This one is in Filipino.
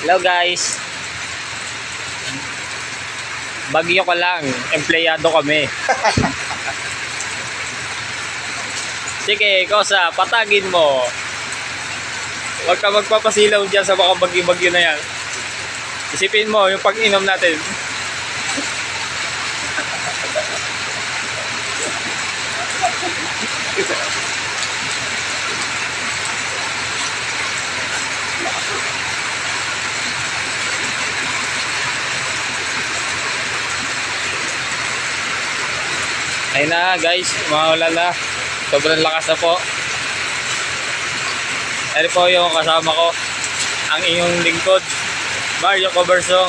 Hello guys. Bagyo ka lang, empleyado kami. Sige, Kosa, patagin mo. Huwag ka magpapasilaw dyan sa mga bagyo-bagyo na yan. Isipin mo yung pag-inom natin. Ayun na guys, mga na. Sobrang lakas na po. Ayun po yung kasama ko, ang inyong lingkod, Mario Cobersong.